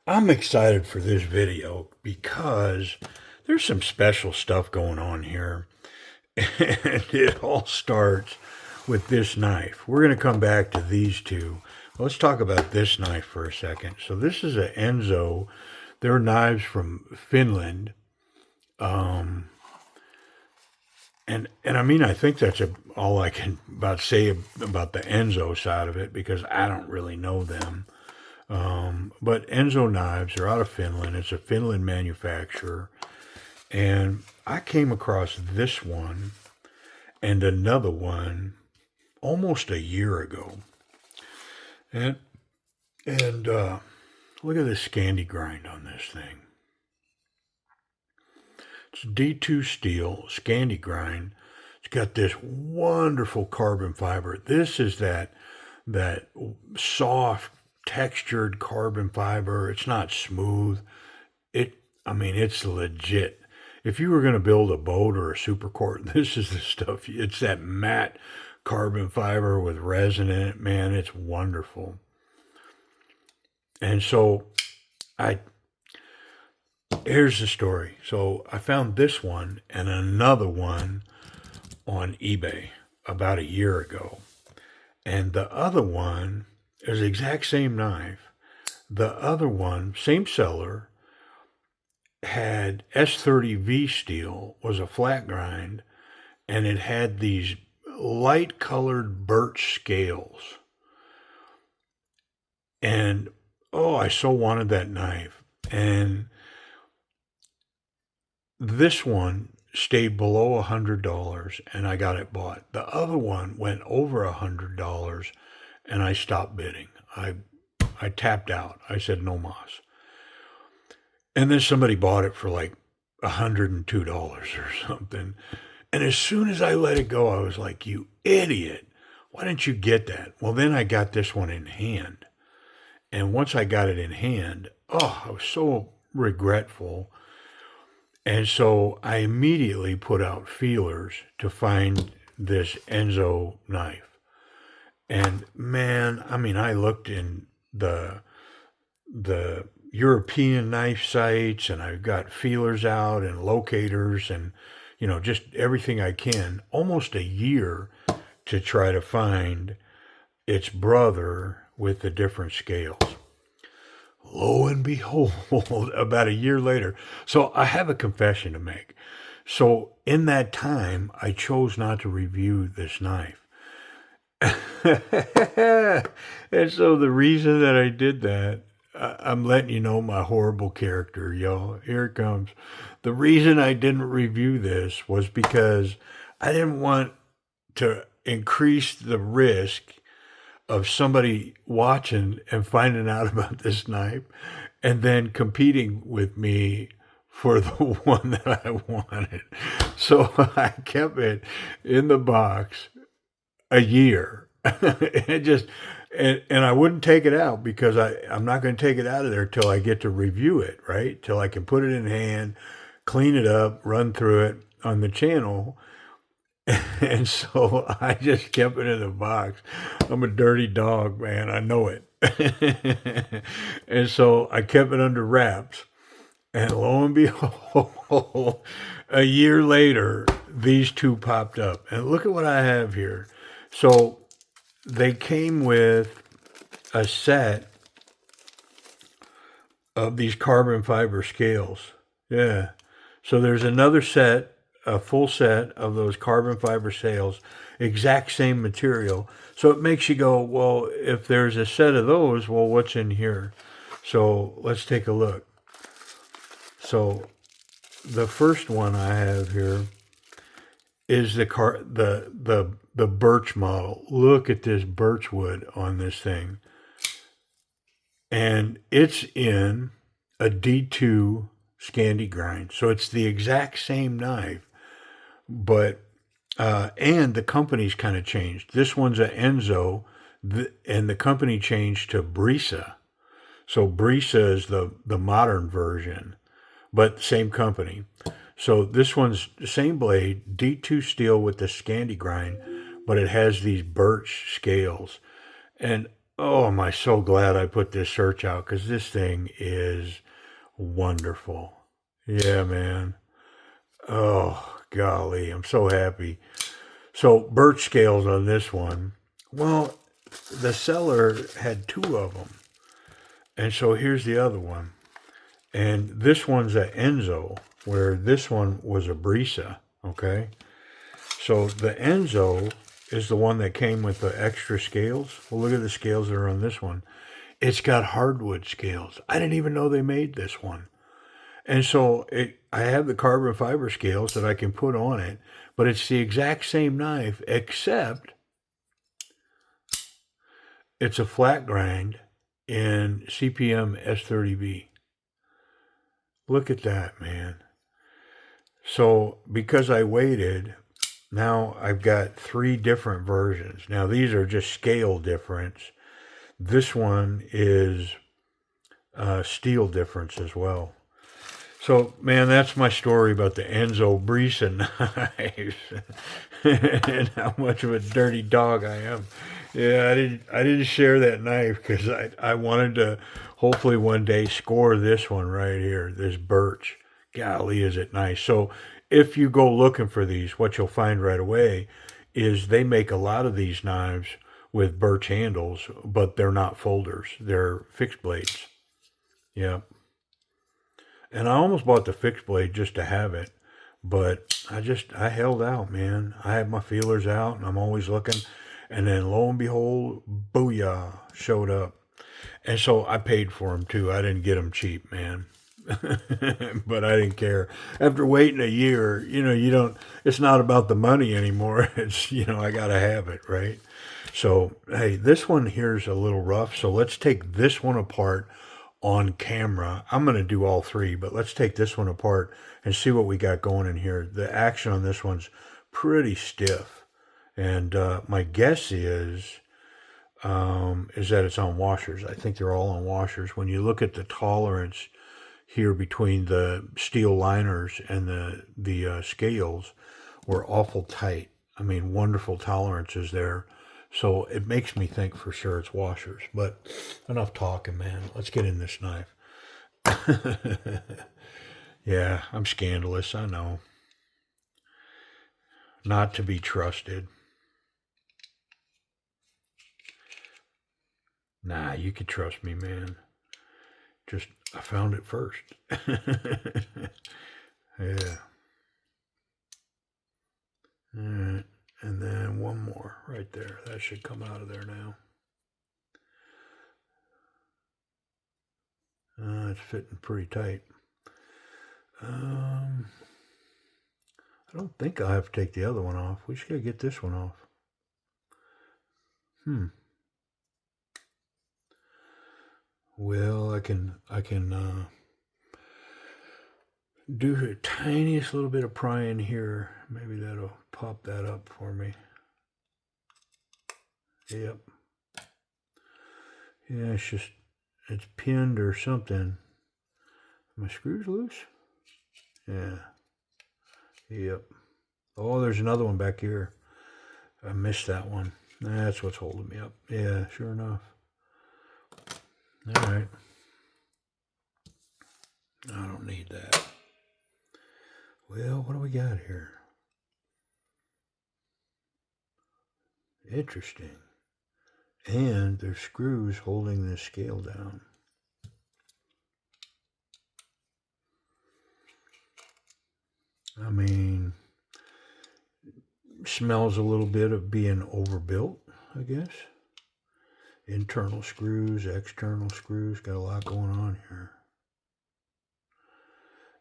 I'm excited for this video because there's some special stuff going on here. And it all starts with this knife. We're going to come back to these two. Let's talk about this knife for a second. So this is an Enzo. They're knives from Finland. Um, and I mean, I think that's all I can about say about the Enzo side of it because I don't really know them. But Enzo knives are out of Finland. It's a Finland manufacturer. And I came across this one and another one almost a year ago. And and look at this Scandi grind on this thing. It's D2 steel, Scandi grind. It's got this wonderful carbon fiber. This is that soft, textured carbon fiber. It's not smooth. I mean, it's legit. If you were going to build a boat or a supercourt, this is the stuff. It's that matte carbon fiber with resin in it. Man, it's wonderful. And so I here's the story. So I found this one and another one on eBay about a year ago. And the other one is the exact same knife. The other one, same seller, had S30V steel, was a flat grind, and it had these light colored birch scales. And oh, I so wanted that knife. And this one stayed below $100 and I got it bought. The other one went over $100 and I stopped bidding. I tapped out. I said no mas. And then somebody bought it for like $102 or something. And as soon as I let it go, I was like, you idiot. Why didn't you get that? Well, then I got this one in hand. And once I got it in hand, oh, I was so regretful. And so I immediately put out feelers to find this Enzo knife. And man, I mean, I looked in the European knife sites and I've got feelers out and locators and, just everything I can, almost a year to try to find its brother with the different scales. Lo and behold, about a year later. So I have a confession to make. So in that time, I chose not to review this knife. And so the reason that I did that, I'm letting you know my horrible character, y'all. Here it comes. The reason I didn't review this was because I didn't want to increase the risk of somebody watching and finding out about this knife and then competing with me for the one that I wanted. So I kept it in the box a year. And I wouldn't take it out because I'm not going to take it out of there till I get to review it, right? Till I can put it in hand, clean it up, run through it on the channel. And so I just kept it in the box. I'm a dirty dog, man. I know it. And so I kept it under wraps. And lo and behold, a year later, these two popped up. And look at what I have here. So they came with a set of these carbon fiber scales. Yeah. So there's another set, a full set of those carbon fiber scales, exact same material. So it makes you go, well, if there's a set of those, well, what's in here? So let's take a look. So the first one I have here is the birch model. Look at this birch wood on this thing. And it's in a D2 Scandi grind. So it's the exact same knife, but and the company's kind of changed. This one's an Enzo, and the company changed to Brisa. So Brisa is the modern version, but same company. So this one's the same blade, D2 steel with the Scandi grind, but it has these birch scales. And Oh, am I so glad I put this search out because this thing is wonderful. Yeah, man. Oh, golly, I'm so happy. So, birch scales on this one. Well, the seller had two of them. And so here's the other one. And this one's a Enzo, where this one was a Brisa. Okay. So the Enzo is the one that came with the extra scales. Well, look at the scales that are on this one. It's got hardwood scales. I didn't even know they made this one. And so I have the carbon fiber scales that I can put on it, but it's the exact same knife, except it's a flat grind in CPM S30V. Look at that, man. So because I waited, now I've got three different versions. Now these are just scale difference. This one is steel difference as well. So, man, that's my story about the Enzo Brisa knives and how much of a dirty dog I am. Yeah, I didn't share that knife because I wanted to hopefully one day score this one right here, this birch. Golly, is it nice? So, if you go looking for these, what you'll find right away is they make a lot of these knives with birch handles, but they're not folders; they're fixed blades. Yeah. And I almost bought the fixed blade just to have it, but I held out, man. I had my feelers out, and I'm always looking. And then lo and behold, booyah, showed up. And so I paid for them too. I didn't get them cheap, man. But I didn't care. After waiting a year, you don't, it's not about the money anymore. It's, I got to have it, right? So, hey, this one here's a little rough. So let's take this one apart on camera. I'm going to do all three, but let's take this one apart and see what we got going in here. The action on this one's pretty stiff. And my guess is that it's on washers. I think they're all on washers. When you look at the tolerance here between the steel liners and the scales, were awful tight. I mean, wonderful tolerances there. So it makes me think for sure it's washers. But enough talking, man. Let's get in this knife. Yeah, I'm scandalous. I know. Not to be trusted. Nah, you can trust me, man. Just, I found it first. Yeah. All right. And then one more right there. That should come out of there now. It's fitting pretty tight. Um, I don't think I'll have to take the other one off. We just gotta get this one off. Hmm. Well, I can do the tiniest little bit of prying here. Maybe that'll pop that up for me. Yep. Yeah, it's pinned or something. My screws loose? Yeah. Yep. Oh, there's another one back here. I missed that one. That's what's holding me up. Yeah, sure enough. All right. I don't need that. Well, what do we got here? Interesting. And there's screws holding this scale down. I mean, smells a little bit of being overbuilt, I guess. Internal screws, external screws, got a lot going on here.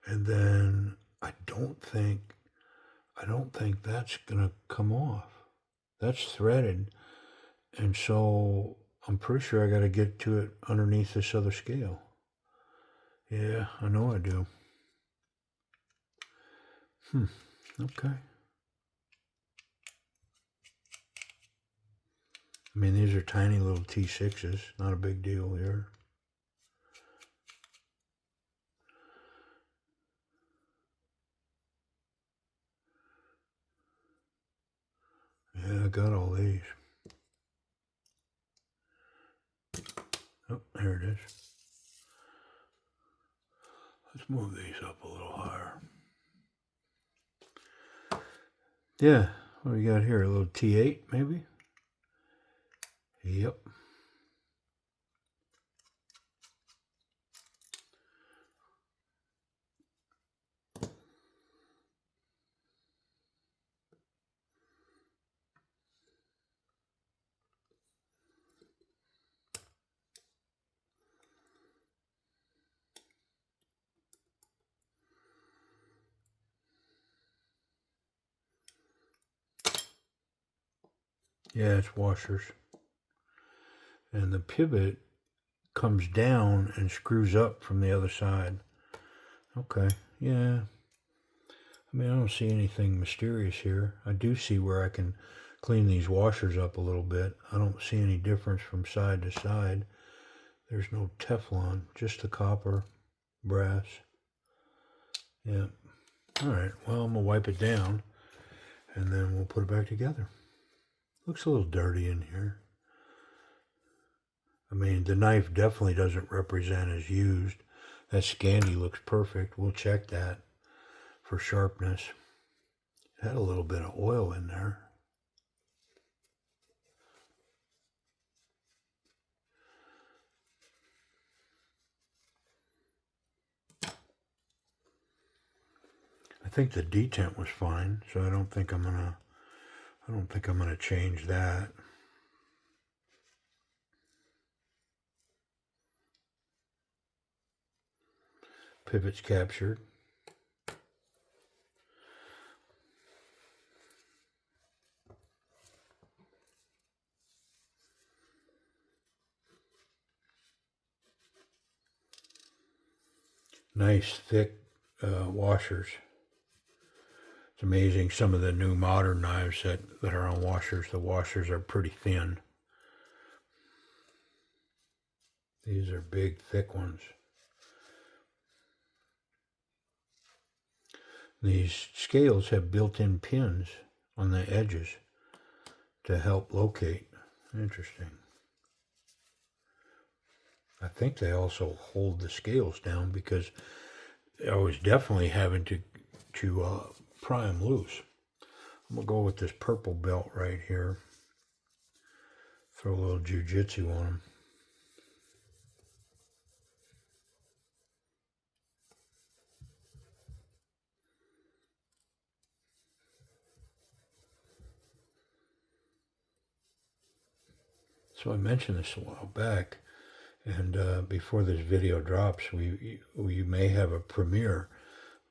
And then I don't think that's gonna come off. That's threaded, and so I'm pretty sure I got to get to it underneath this other scale. Yeah, I know I do. Okay. I mean, these are tiny little T6s, not a big deal here. Yeah, I got all these. here it is. Let's move these up a little higher. Yeah, what do we got here? A little T8 maybe? Yep. Yeah, it's washers. And the pivot comes down and screws up from the other side. Okay, yeah. I mean, I don't see anything mysterious here. I do see where I can clean these washers up a little bit. I don't see any difference from side to side. There's no Teflon, just the copper, brass. Yeah. All right, well, I'm going to wipe it down, and then we'll put it back together. Looks a little dirty in here. I mean, the knife definitely doesn't represent as used. That Scandi looks perfect. We'll check that for sharpness. It had a little bit of oil in there. I think the detent was fine, so I don't think I'm gonna change that. Pivot's captured. Nice thick washers. It's amazing some of the new modern knives that are on washers. The washers are pretty thin. These are big, thick ones. These scales have built-in pins on the edges to help locate. Interesting. I think they also hold the scales down because I was definitely having to pry them loose. I'm going to go with this purple belt right here. Throw a little jiu-jitsu on them. So I mentioned this a while back, and before this video drops, we may have a premiere,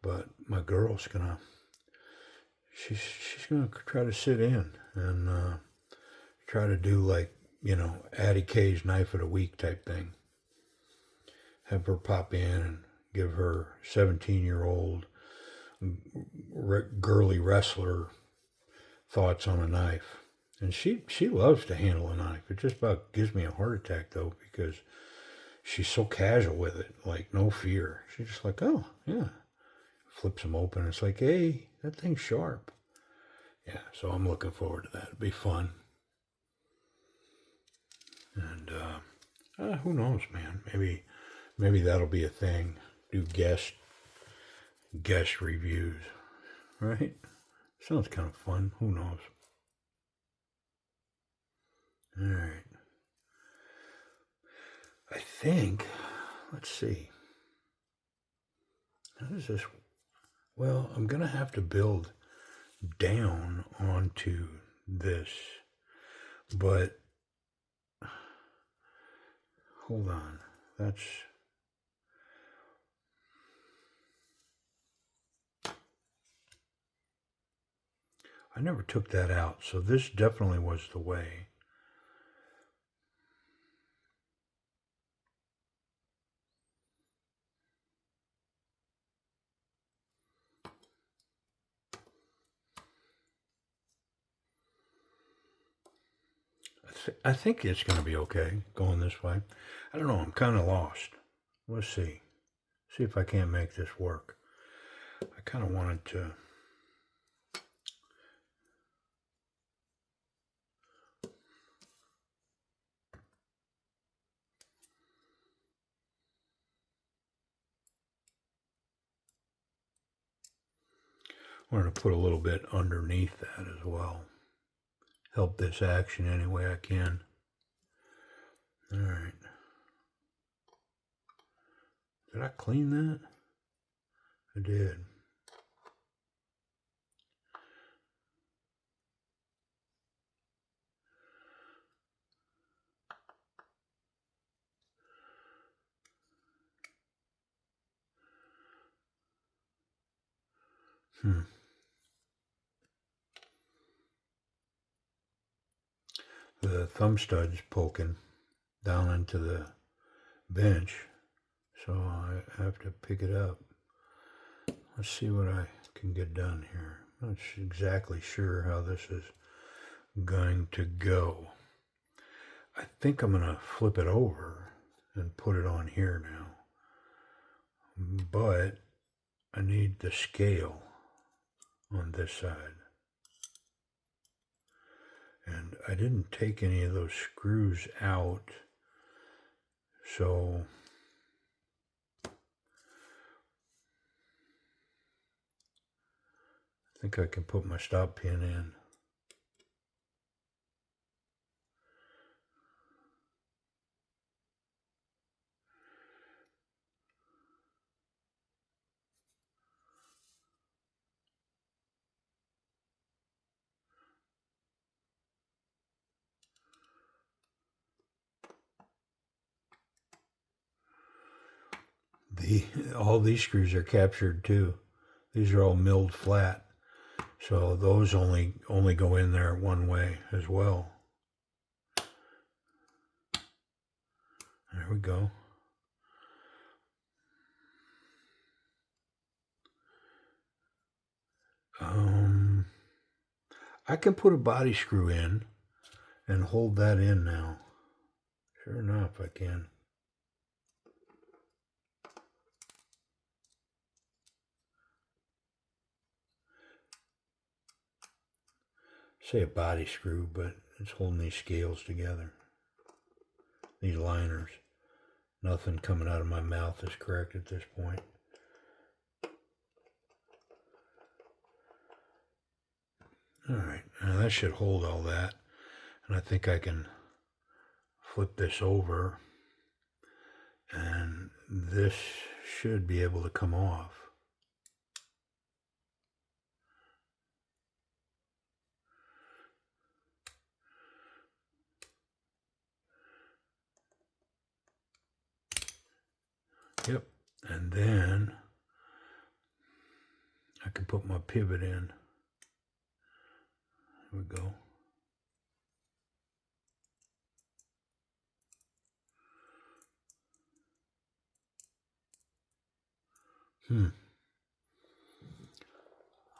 but my girl's she's gonna try to sit in and try to do like, you know, Addie K's knife of the week type thing. Have her pop in and give her 17-year-old girly wrestler thoughts on a knife. And she loves to handle a knife. It just about gives me a heart attack, though, because she's so casual with it, like no fear. She's just like, oh, yeah. Flips them open. It's like, hey, that thing's sharp. Yeah, so I'm looking forward to that. It'll be fun. And who knows, man? Maybe that'll be a thing. Do guest reviews, right? Sounds kind of fun. Who knows? All right. I think, let's see. How does this, well, I'm going to have to build down onto this, but hold on. I never took that out, so this definitely was the way. I think it's going to be okay going this way. I don't know. I'm kind of lost. We'll see. See if I can't make this work. I kind of wanted to. I'm going to put a little bit underneath that as well. Help this action any way I can. All right. Did I clean that? I did. The thumb stud's poking down into the bench, so I have to pick it up. Let's see what I can get done here. I'm not exactly sure how this is going to go. I think I'm going to flip it over and put it on here now. But I need the scale on this side. And I didn't take any of those screws out, so I think I can put my stop pin in. All these screws are captured too. These are all milled flat, so those only go in there one way as well. There we go. I can put a body screw in and hold that in now. Sure enough, I can. Say a body screw, but it's holding these scales together. These liners. Nothing coming out of my mouth is correct at this point. All right, now that should hold all that. And I think I can flip this over and this should be able to come off. Yep, and then I can put my pivot in. There we go.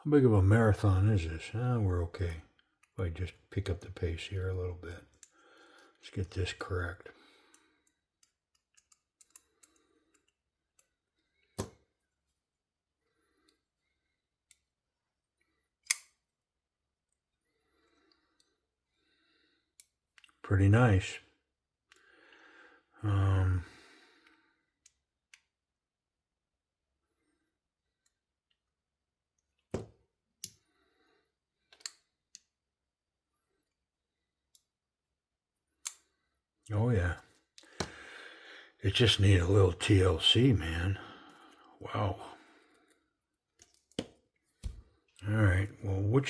How big of a marathon is this? We're okay. If I just pick up the pace here a little bit. Let's get this correct. Pretty nice. Oh yeah. It just needed a little TLC, man. Wow. All right. Well,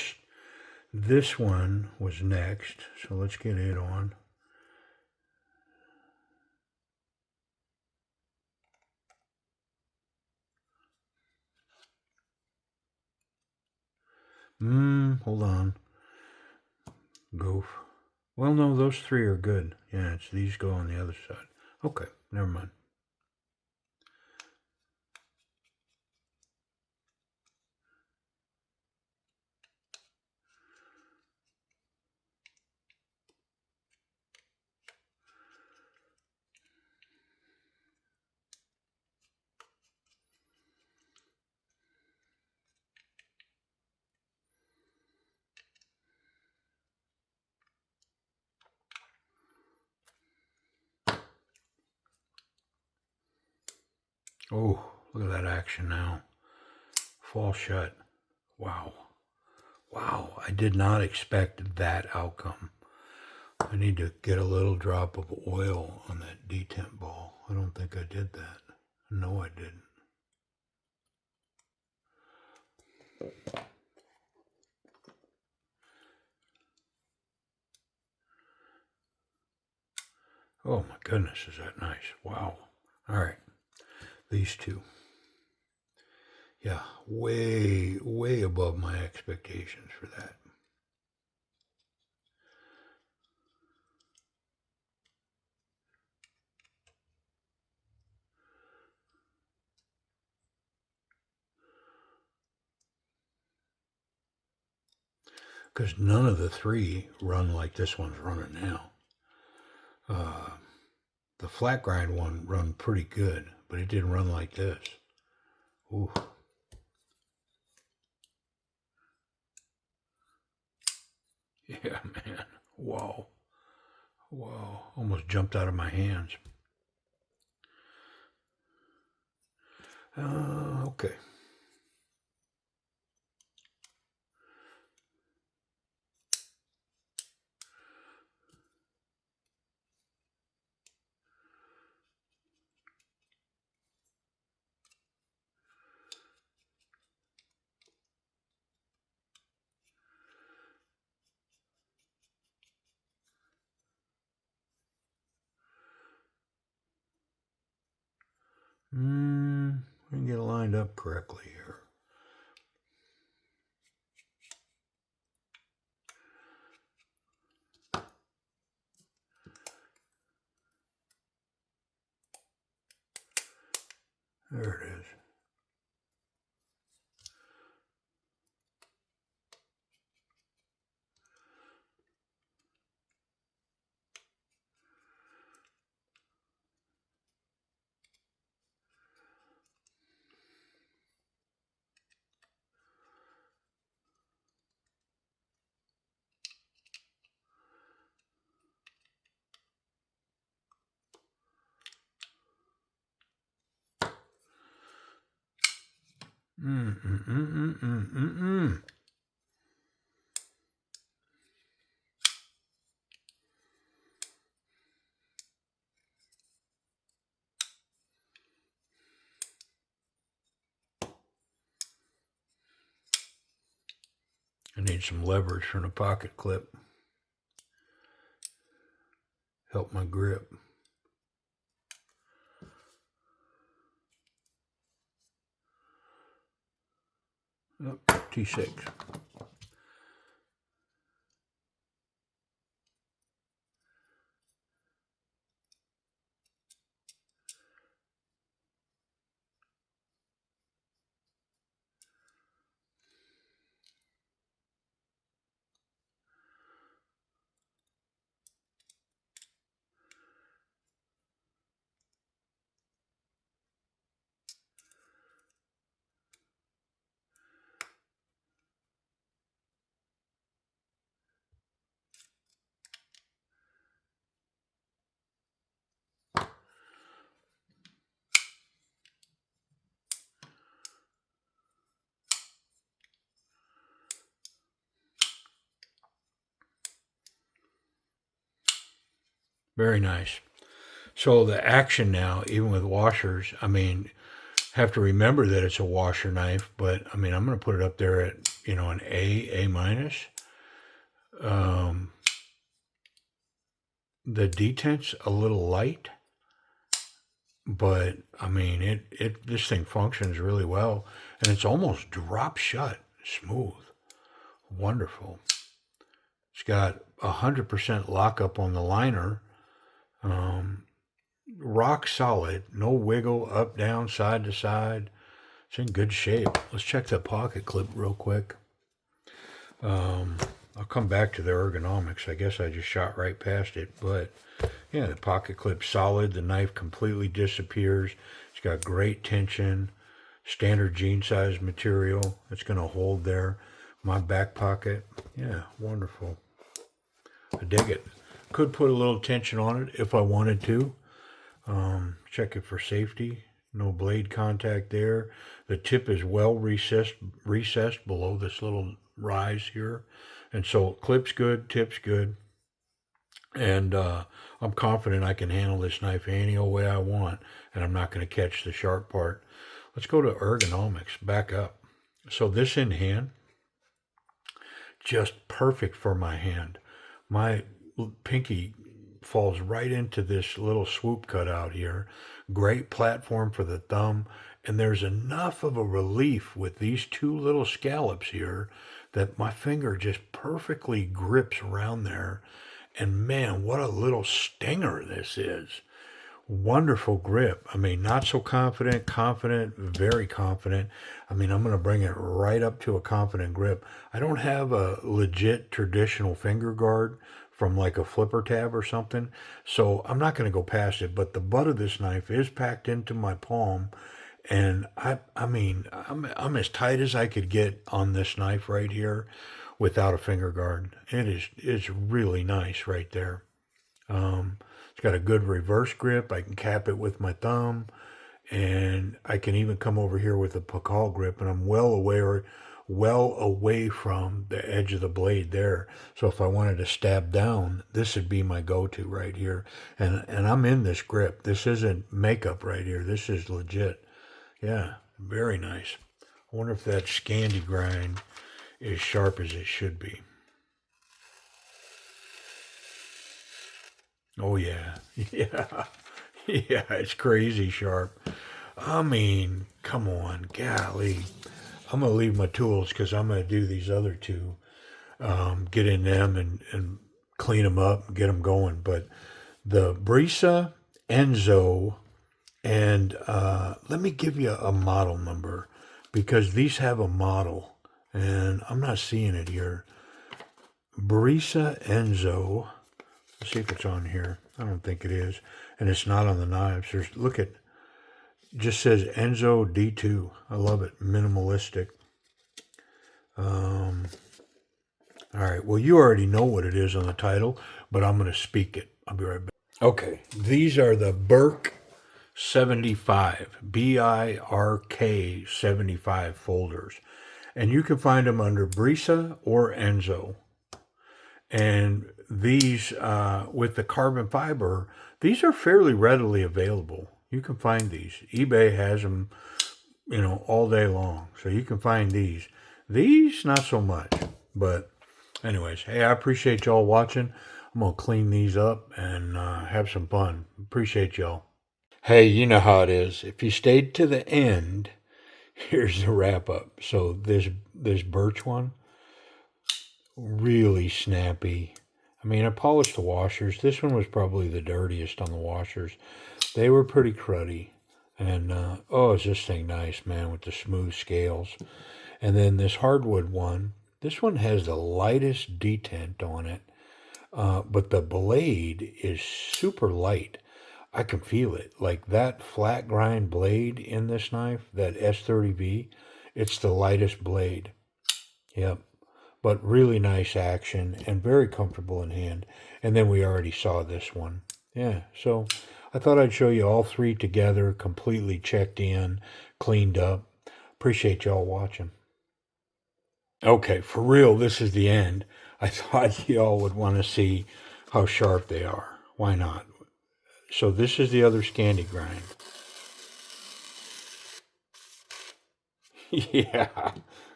this one was next, so let's get it on. Hold on. Goof. Well, no, those three are good. Yeah, it's these go on the other side. Okay, never mind. Oh, look at that action now. Fall shut. Wow. Wow. I did not expect that outcome. I need to get a little drop of oil on that detent ball. I don't think I did that. No, I didn't. Oh my goodness, is that nice. Wow. All right. These two. Yeah, way, way above my expectations for that. Because none of the three run like this one's running now. The flat grind one run pretty good, but it didn't run like this. Ooh. Yeah, man. Whoa. Whoa. Almost jumped out of my hands. Okay. I can get it lined up correctly here. There it is. I need some leverage from the pocket clip. Help my grip. Oh, T6. Very nice. So the action now, even with washers, I mean, have to remember that it's a washer knife, but I mean, I'm going to put it up there at, an A minus. The detent's a little light, but I mean, this thing functions really well, and it's almost drop shut, smooth, wonderful. It's got 100% lockup on the liner. Rock solid, no wiggle up, down, side to side. It's in good shape. Let's check that pocket clip real quick. I'll come back to the ergonomics. I guess I just shot right past it, but yeah, the pocket clip's solid. The knife completely disappears. It's got great tension, standard jean size material. It's going to hold there. My back pocket, yeah, wonderful. I dig it. Could put a little tension on it if I wanted to. Check it for safety. No blade contact there. The tip is well recessed below this little rise here. And so clip's good, tip's good. And I'm confident I can handle this knife any old way I want, and I'm not going to catch the sharp part. Let's go to ergonomics, back up. So this in hand, just perfect for my hand. My pinky falls right into this little swoop cut out here. Great platform for the thumb. And there's enough of a relief with these two little scallops here that my finger just perfectly grips around there. And man, what a little stinger this is. Wonderful grip. I mean, not so confident, confident, very confident. I mean, I'm going to bring it right up to a confident grip. I don't have a legit traditional finger guard from like a flipper tab or something, so I'm not going to go past it, but the butt of this knife is packed into my palm, and I mean, I'm as tight as I could get on this knife right here without a finger guard. It's really nice right there. It's got a good reverse grip. I can cap it with my thumb, and I can even come over here with a pakal grip, and I'm well away from the edge of the blade there. So if I wanted to stab down, this would be my go-to right here. And I'm in this grip. This isn't makeup right here. This is legit. Yeah, very nice. I wonder if that Scandi grind is sharp as it should be. Oh yeah, yeah, yeah, it's crazy sharp. I mean, come on, golly. I'm gonna leave my tools because I'm gonna do these other two. Get in them and clean them up and get them going. But the Brisa, Enzo, and let me give you a model number because these have a model and I'm not seeing it here. Brisa Enzo. Let's see if it's on here. I don't think it is. And it's not on the knives. Look at, just says Enzo D2. I love it. Minimalistic. All right. Well, you already know what it is on the title, but I'm going to speak it. I'll be right back. Okay. These are the Birk 75. BIRK 75 folders. And you can find them under Brisa or Enzo. And these, with the carbon fiber, these are fairly readily available. You can find these. eBay has them, all day long. So you can find these. These, not so much. But anyways, hey, I appreciate y'all watching. I'm going to clean these up and have some fun. Appreciate y'all. Hey, you know how it is. If you stayed to the end, here's the wrap up. So this birch one, really snappy. I mean, I polished the washers. This one was probably the dirtiest on the washers. They were pretty cruddy. And, is this thing nice, man, with the smooth scales. And then this hardwood one, this one has the lightest detent on it. But the blade is super light. I can feel it. Like that flat grind blade in this knife, that S30V, it's the lightest blade. Yep. But really nice action and very comfortable in hand. And then we already saw this one. Yeah, so I thought I'd show you all three together, completely checked in, cleaned up. Appreciate y'all watching. Okay, for real, this is the end. I thought y'all would want to see how sharp they are. Why not? So this is the other Scandi grind. Yeah,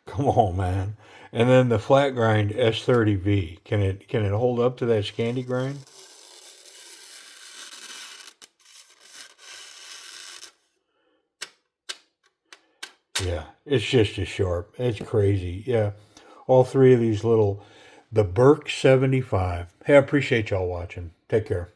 come on, man. And then the flat grind S30V. Can it hold up to that Scandi grind? Yeah, it's just as sharp. It's crazy. Yeah, all three of these the Birk 75. Hey, I appreciate y'all watching. Take care.